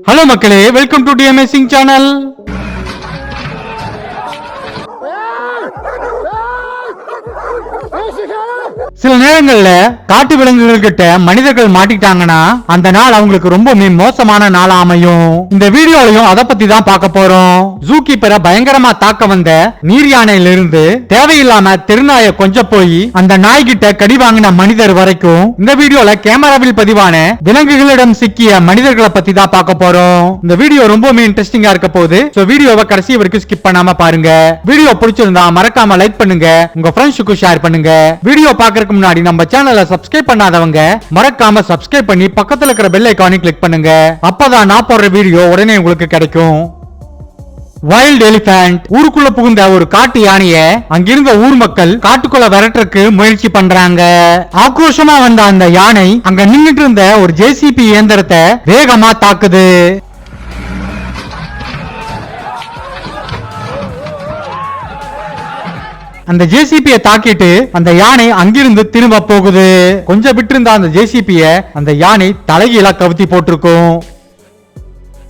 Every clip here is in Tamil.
ஹலோ மக்களே, வெல்கம் டு டிஎம்ஏசிங் சேனல். சில நேரங்கள்ல காட்டு விலங்குகள் கிட்ட மனிதர்கள் மாட்டிட்டாங்கன்னா அந்த நாள் அவங்களுக்கு ரொம்ப மோசமான நாள் அமையும். இந்த வீடியோலையும் அதை பத்தி தான் பார்க்க போறோம். ஜூ கீப்பரை பயங்கரமா தாக்க வந்த நீர் யானையிலிருந்து தேவையில்லாம தெருநாயை கொஞ்சம் போய் அந்த நாய்கிட்ட கடி வாங்கின மனிதர் வரைக்கும் இந்த வீடியோல கேமராவில் பதிவான விலங்குகளிடம் சிக்கிய மனிதர்களை பத்தி தான் பார்க்க போறோம். இந்த வீடியோ ரொம்ப இன்ட்ரெஸ்டிங்கா இருக்க போகுது. வீடியோவை கடைசி வரைக்கும் ஸ்கிப் பண்ணாம பாருங்க. வீடியோ பிடிச்சிருந்தா மறக்காம லைக் பண்ணுங்க, உங்க ஃப்ரெண்ட்ஸுக்கு ஷேர் பண்ணுங்க. வீடியோ பார்க்கறதுக்கு முன்னாடி நம்ம சேனலை சப்ஸ்கிரைப் பண்ணாதவங்க மறக்காம சப்ஸ்கிரைப் பண்ணி பக்கத்துல இருக்கிற பெல் ஐகானை கிளிக் பண்ணுங்க. அப்பதான் நான் போடுற வீடியோ உடனே உங்களுக்கு கிடைக்கும். வைல்ட் எலிபென்ட் ஊருக்குள்ள புகுந்த ஒரு காட்டு யானைய அங்கிருந்த ஊர் மக்கள் காட்டுக்குள்ள விரட்டுறதுக்கு முயற்சி பண்றாங்க. ஆக்ரோஷமா வந்த அந்த யானை அங்க நின்னுட்டு இருந்த ஒரு ஜேசிபி இயந்திரத்தை வேகமா தாக்குது. அந்த ஜேசிபியை தாக்கிட்டு அந்த யானை அங்கிருந்து திரும்ப போகுது. கொஞ்சம் விட்டு இருந்த அந்த ஜேசிபியை அந்த யானை தலைகீழா கவுத்தி போட்டிருக்கும்.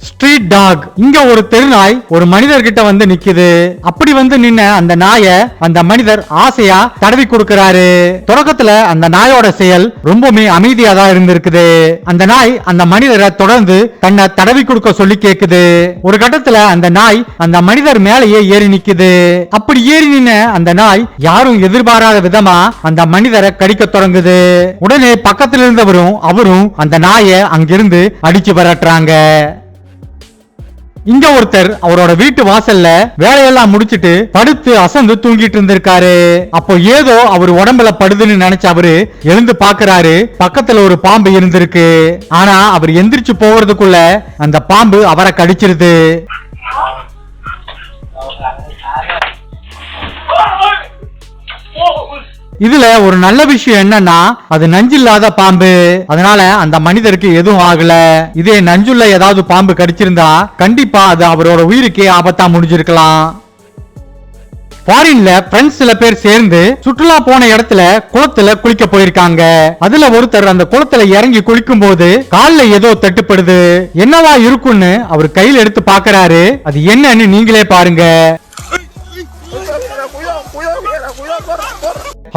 ஸ்ட்ரீட் டாக் இங்க ஒரு தெருநாய் ஒரு மனிதர்கிட்ட வந்து நிக்குது. அப்படி வந்து நின்ன அந்த நாயை அந்த மனிதர் ஆசையா தடவி கொடுக்கிறாரு. தொடக்கத்துல அந்த நாயோட செயல் ரொம்பவுமே அமைதியா தான் இருந்திருக்குது. அந்த நாய் அந்த மனிதரை தொடர்ந்து தன்னை தடவி கொடுக்க சொல்லி கேக்குது. ஒரு கட்டத்துல அந்த நாய் அந்த மனிதர் மேலேயே ஏறி நிக்குது. அப்படி ஏறி நின்ன அந்த நாய் யாரும் எதிர்பாராத விதமா அந்த மனிதரை கடிக்க தொடங்குது. உடனே பக்கத்துல இருந்தவரும் அவரும் அந்த நாயை அங்கிருந்து அடிச்சு விரட்டுறாங்க. இங்க ஒருத்தர் அவரோட வீட்டு வாசல்ல வேலையெல்லாம் முடிச்சிட்டு படுத்து அசந்து தூங்கிட்டு இருந்திருக்காரு. அப்போ ஏதோ அவர் உடம்புல படுதுன்னு நினைச்ச அவரு எழுந்து பாக்குறாரு. பக்கத்துல ஒரு பாம்பு இருந்திருக்கு. ஆனா அவர் எந்திரிச்சு போறதுக்குள்ள அந்த பாம்பு அவரை கடிச்சிருது. இதுல ஒரு நல்ல விஷயம் என்னன்னா அது நஞ்சில்லாத பாம்பு. அதனால அந்த மனிதருக்கு எதுவும் ஆகல. இதே நஞ்சுள்ள ஏதாவது பாம்பு கடிச்சிருந்தா கண்டிப்பா அது அவரோட உயிருக்கே ஆபத்தா முடிஞ்சிருக்கலாம். ஃபாரின்ல ஃப்ரெண்ட்ஸ் சில பேர் சேர்ந்து சுற்றுலா போன இடத்துல குளத்துல குளிக்க போயிருக்காங்க. அதுல ஒருத்தர் அந்த குளத்துல இறங்கி குளிக்கும் போது கால்ல ஏதோ தட்டுப்படுது. என்னவா இருக்குன்னு அவர் கையில் எடுத்து பாக்குறாரு. அது என்னன்னு நீங்களே பாருங்க.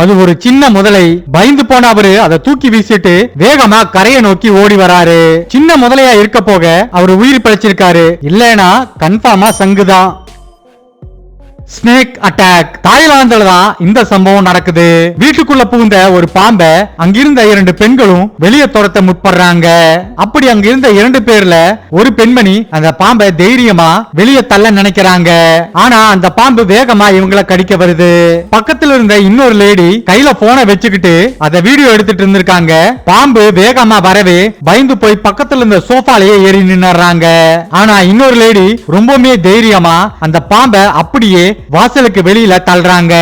அது ஒரு சின்ன முதலை. பயந்து போன அவரு அதை தூக்கி வீசிட்டு வேகமா கரையை நோக்கி ஓடி வராரு. சின்ன முதலையா இருக்க போக அவர் உயிர் பிழைச்சிருக்காரு. இல்லனா கன்ஃபார்மா சங்குதான். ஸ்னேக் அட்டாக் தாய்லாந்துல தான் இந்த சம்பவம் நடக்குது. வீட்டுக்குள்ள புகுந்த ஒரு பாம்பை அங்கிருந்த 2 பெண்களும் வெளியே துரத்த முற்படுறாங்க. அப்படி அங்கிருந்த 2 பேர்ல ஒரு பெண்மணி அந்த பாம்பை தைரியமா வெளியே தள்ள நினைக்கிறாங்க. ஆனா அந்த பாம்பு வேகமா இவங்களை கடிக்க வருது. பக்கத்துல இருந்த இன்னொரு லேடி கையில போனை வச்சுக்கிட்டு அதை வீடியோ எடுத்துட்டு இருந்திருக்காங்க. பாம்பு வேகமா வரவே பயந்து போய் பக்கத்துல இருந்த சோஃபாலேயே ஏறி நின்னுறாங்க. ஆனா இன்னொரு லேடி ரொம்பவுமே தைரியமா அந்த பாம்பை அப்படியே வாசலுக்கு வெளியில தள்ளுறாங்க.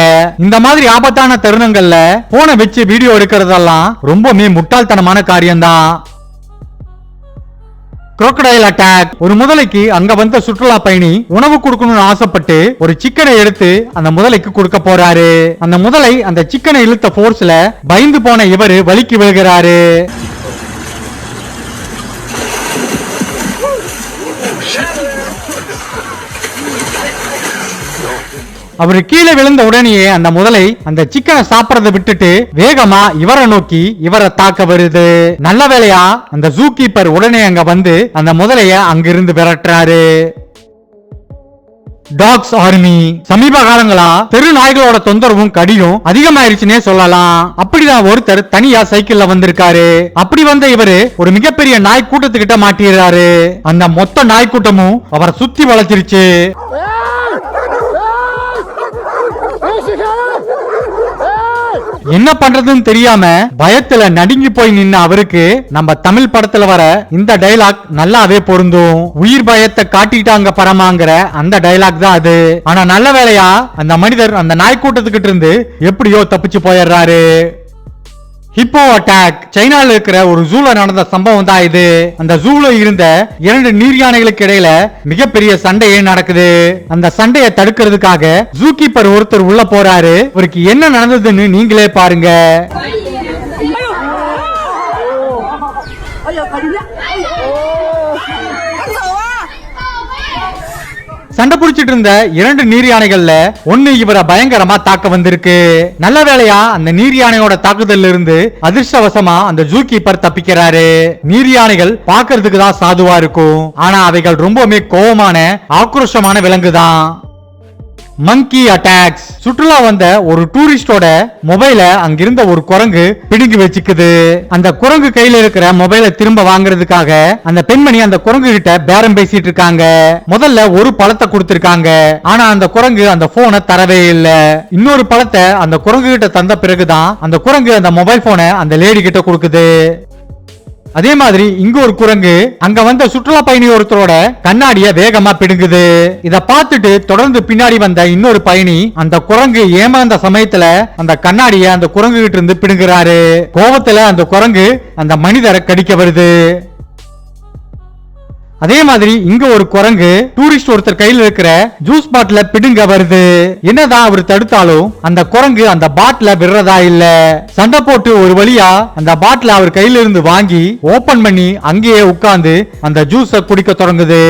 இந்த மாதிரி ஆபத்தான தருணங்கள்ல போனை வச்சு வீடியோ எடுக்கிறதெல்லாம் ரொம்பவே முட்டாள்தனமான காரியம்தான். crocodile அட்டாக் ஒரு முதலைக்கு அங்க வந்த சுற்றுலா பயணி உணவு கொடுக்கணும்னு ஆசைப்பட்டு ஒரு சிக்கனை எடுத்து அந்த முதலைக்கு கொடுக்க போறாரு. அந்த முதலை அந்த சிக்கனை இழுத்த போர்ஸ்ல பயந்து போன இவரு வலிக்கு விழுகிறாரு. அவரு கீழே விழுந்த உடனேயே அந்த முதலை அந்த சிக்கனை சாப்பிடறதை விட்டுட்டு வேகமா இவரை நோக்கி இவரை தாக்க வருது. நல்ல வேளையா அந்த ஜூ கீப்பர் உடனே அங்க வந்து அந்த முதலைய அங்கிருந்து விரட்டுறாரு. டாக்ஸ் ஆர்மி சமீப காலங்களா தெரு நாய்களோட தொந்தரவும் கடியும் அதிகமாயிருச்சுன்னே சொல்லலாம். அப்படிதான் ஒருத்தர் தனியா சைக்கிள்ல வந்திருக்காரு. அப்படி வந்த இவரு ஒரு மிகப்பெரிய நாய் கூட்டத்துக்கிட்ட மாட்டிடுறாரு. அந்த மொத்த நாய் கூட்டமும் அவரை சுத்தி வளைச்சிருச்சு. என்ன பண்றதுன்னு தெரியாம பயத்துல நடுங்கி போய் நின்ன அவருக்கு நம்ம தமிழ் படத்துல வர இந்த டைலாக் நல்லாவே பொருந்தும். உயிர் பயத்தை காட்டிட்டாங்க பரமாங்கிற அந்த டைலாக் தான் அது. ஆனா நல்ல வேளையா அந்த மனிதர் அந்த நாய்க்கூட்டத்துக்கிட்ட இருந்து எப்படியோ தப்பிச்சு போயிடுறாரு. ஹிப்போ அட்டாக் சைனால இருக்கிற ஒரு ஜூல நடந்த சம்பவம் தான் இது. அந்த ஜூல இருந்த 2 நீர் யானைகளுக்கு இடையில மிகப்பெரிய சண்டையே நடக்குது. அந்த சண்டையை தடுக்கிறதுக்காக ஜூ கீப்பர் ஒருத்தர் உள்ள போறாரு. அவருக்கு என்ன நடந்ததுன்னு நீங்களே பாருங்க. சண்டை புடிச்சிட்டு இருந்த 2 நீர் யானைகள்ல ஒன்னு இவரை பயங்கரமா தாக்க வந்திருக்கு. நல்ல வேளையா அந்த நீர் யானையோட தாக்குதல்ல இருந்து அதிர்ஷ்டவசமா அந்த ஜூ கீப்பர் தப்பிக்கிறாரு. நீர் யானைகள் பாக்குறதுக்கு தான் சாதுவா இருக்கும், ஆனா அவைகள் ரொம்பவுமே கோபமான ஆக்ரோஷமான விலங்குதான். மங்கி அட்டாக்ஸ். சுற்றுலா வந்த ஒரு டூரிஸ்டோட மொபைல அங்கிருந்த ஒரு குரங்கு பிடுங்கி வச்சுக்குது. அந்த குரங்கு கையில இருக்கிற மொபைலை திரும்ப வாங்குறதுக்காக அந்த பெண்மணி அந்த குரங்கு கிட்ட பேரம் பேசிட்டு இருக்காங்க. முதல்ல ஒரு பழத்தை கொடுத்திருக்காங்க, ஆனா அந்த குரங்கு அந்த போனை தரவே இல்ல. இன்னொரு பழத்தை அந்த குரங்கு கிட்ட தந்த பிறகுதான் அந்த குரங்கு அந்த மொபைல் போனை அந்த லேடி கிட்ட கொடுக்குது. அதே மாதிரி இங்க ஒரு குரங்கு அங்க வந்த சுற்றுலா பயணி ஒருத்தரோட கண்ணாடிய வேகமா பிடுங்குது. இத பார்த்துட்டு தொடர்ந்து பின்னாடி வந்த இன்னொரு பயணி அந்த குரங்கு ஏமாந்த சமயத்துல அந்த கண்ணாடிய அந்த குரங்கு கிட்ட இருந்து பிடுங்குறாரு. கோபத்துல அந்த குரங்கு அந்த மனிதரை கடிக்க வருது. அதே மாதிரி இங்க ஒரு குரங்கு டூரிஸ்ட் ஒருத்தர் கையில் இருக்கிற ஜூஸ் பாட்டில பிடுங்க வருது. என்னதான் அவர் தடுத்தாலும் அந்த குரங்கு அந்த பாட்டில விடுறதா இல்ல. சண்டை போட்டு ஒரு வழியா அந்த பாட்டில அவர் கையில இருந்து வாங்கி ஓபன் பண்ணி அங்கேயே உட்கார்ந்து அந்த ஜூஸ குடிக்க தொடங்குது.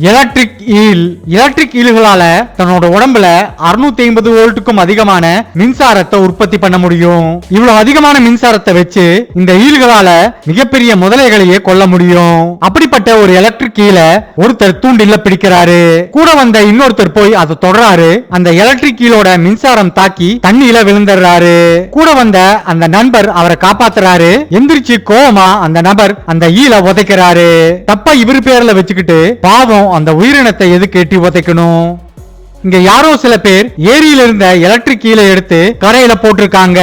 Electric eel. எலக்ட்ரிக் ஈல்களால தன்னோட உடம்புல 650 வோல்ட்டுக்கும் அதிகமான மின்சாரத்தை உற்பத்தி பண்ண முடியும். இவ்வளவு அதிகமான மின்சாரத்தை வச்சு இந்த ஈல்களால மிகப்பெரிய முதலைகளையே கொல்ல முடியும். அப்படிப்பட்ட ஒரு எலக்ட்ரிக் ஈல ஒருத்தர் தூண்டில பிடிக்கிறாரு. கூட வந்த இன்னொருத்தர் போய் அதை தொடராரு. அந்த எலக்ட்ரிக் ஈலோட மின்சாரம் தாக்கி தண்ணியில விழுந்துடுறாரு. கூட வந்த அந்த நண்பர் அவரை காப்பாத்துறாரு. எந்திரிச்சு கோவமா அந்த நபர் அந்த ஈல உதைக்கிறாரு. தப்பா இவர் பேர்ல வச்சுக்கிட்டு பாவம் அந்த உயிரினத்தை எதுக்கு எட்டி உதைக்கணும். இங்க யாரோ சில பேர் ஏரியில இருந்த எலக்ட்ரிக் ஈலை எடுத்து கரையில போட்டிருக்காங்க.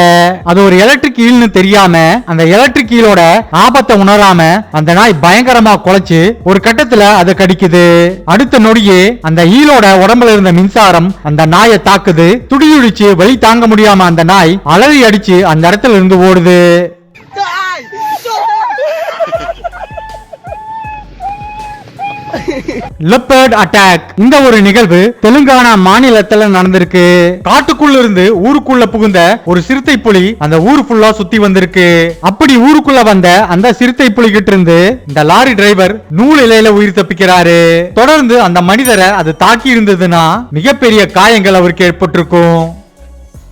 அது ஒரு எலக்ட்ரிக் ஈல்னு தெரியாம அந்த எலக்ட்ரிக் ஈலோட ஆபத்தை உணராம அந்த நாய் பயங்கரமா குலைச்சு ஒரு கட்டத்துல அதை கடிக்குது. அடுத்த நொடியே அந்த ஈலோட உடம்புல இருந்த மின்சாரம் அந்த நாயை தாக்குது. துடியுடிச்சு வலி தாங்க முடியாம அந்த நாய் அலறி அடிச்சு அந்த இடத்துல இருந்து ஓடுது. Leopard attack. இந்த ஒரு நிகழ்வு தெலுங்கானா மாநிலத்துல நடந்திருக்கு. காட்டுக்குள்ள இருந்து ஊருக்குள்ள புகுந்த ஒரு சிறுத்தை புலி அந்த ஊரு ஃபுல்லா சுத்தி வந்திருக்கு. அப்படி ஊருக்குள்ள வந்த அந்த சிறுத்தை புலி கிட்ட இருந்து இந்த லாரி டிரைவர் நூல் இலையில உயிர் தப்பிக்கிறாரு. தொடர்ந்து அந்த மனிதரை அது தாக்கி இருந்ததுன்னா மிகப்பெரிய காயங்கள் அவருக்கு ஏற்பட்டிருக்கும்.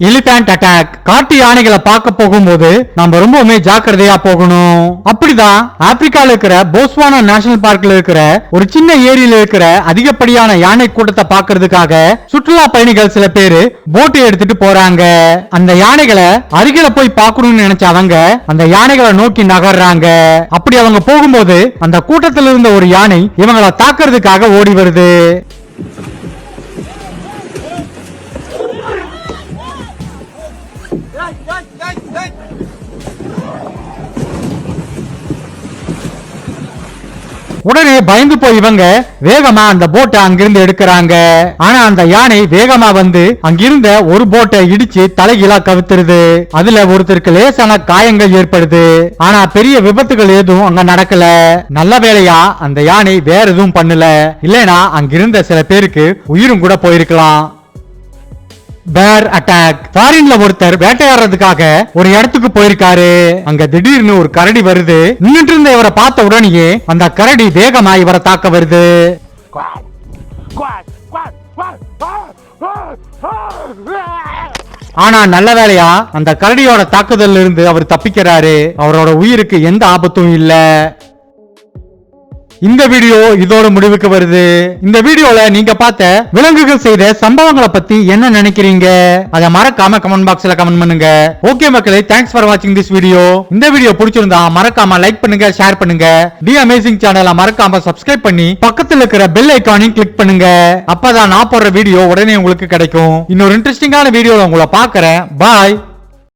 Elephant attack. காட்டு யானைகளை பார்க்க போகும்போது நம்ம ரொம்பவுமே ஜாக்கிரதையா போகணும். அப்படிதான் ஆப்பிரிக்கால இருக்கிற போஸ்வானா நேஷனல் பார்க்ல இருக்கிற ஒரு சின்ன ஏரியில இருக்கிற அதிகப்படியான யானை கூட்டத்தை பாக்குறதுக்காக சுற்றுலா பயணிகள் சில பேரு போட்டு எடுத்துட்டு போறாங்க. அந்த யானைகளை அருகில போய் பார்க்கணும்னு நினைச்ச அவங்க அந்த யானைகளை நோக்கி நகர்றாங்க. அப்படி அவங்க போகும்போது அந்த கூட்டத்தில் இருந்த ஒரு யானை இவங்களை தாக்குறதுக்காக ஓடி வருது. உடனே பயந்து போய் இவங்க வேகமா அந்த போட்டை அங்கிருந்து எடுக்கிறாங்க. ஆனா அந்த யானை வேகமா வந்து அங்கிருந்த ஒரு போட்டை இடிச்சு தலைகீழா கவுத்துருது. அதுல ஒருத்தருக்கு லேசான காயங்கள் ஏற்படுது. ஆனா பெரிய விபத்துகள் எதுவும் அங்க நடக்கல. நல்ல வேளையா அந்த யானை வேற எதுவும் பண்ணல. இல்லனா அங்கிருந்த சில பேருக்கு உயிரும் கூட போயிருக்கலாம். பேர் அட்டாக். ஃபாரின்ல ஒருத்தர் வேட்டையாடுறதுக்காக ஒரு இடத்துக்கு போயிருக்காரு. அங்க திடீர்னு ஒரு கரடி வருது. நின்னுட்டு இருந்த இவரை பார்த்த உடனேயே அந்த கரடி வேகமா இவரை தாக்க வருது. ஆனா நல்ல வேளையா அந்த கரடியோட தாக்குதல்ல இருந்து அவர் தப்பிக்கிறாரு. அவரோட உயிருக்கு எந்த ஆபத்தும் இல்ல. இந்த வீடியோ இதோட முடிவுக்கு வருது. இந்த வீடியோல நீங்க பார்த்த விலங்குகள் செய்த சம்பவங்களை பத்தி என்ன நினைக்கிறீங்க? அதை மறக்காம கமெண்ட் பாக்ஸ்ல கமெண்ட் பண்ணுங்க. ஓகே மக்களே, தேங்க்ஸ் ஃபார் வாட்சிங் திஸ் வீடியோ. இந்த வீடியோ பிடிச்சிருந்தா மறக்காம லைக் பண்ணுங்க, ஷேர் பண்ணுங்க. தி அமேசிங் சேனலை மறக்காம சப்ஸ்கிரைப் பண்ணி பக்கத்துல இருக்கிற பெல் ஐகானையும் கிளிக் பண்ணுங்க. அப்பதான் நான் போடுற வீடியோ உடனே உங்களுக்கு கிடைக்கும். இன்னொரு இன்ட்ரெஸ்டிங்கான வீடியோல உங்களை பார்க்கறேன். பாய்.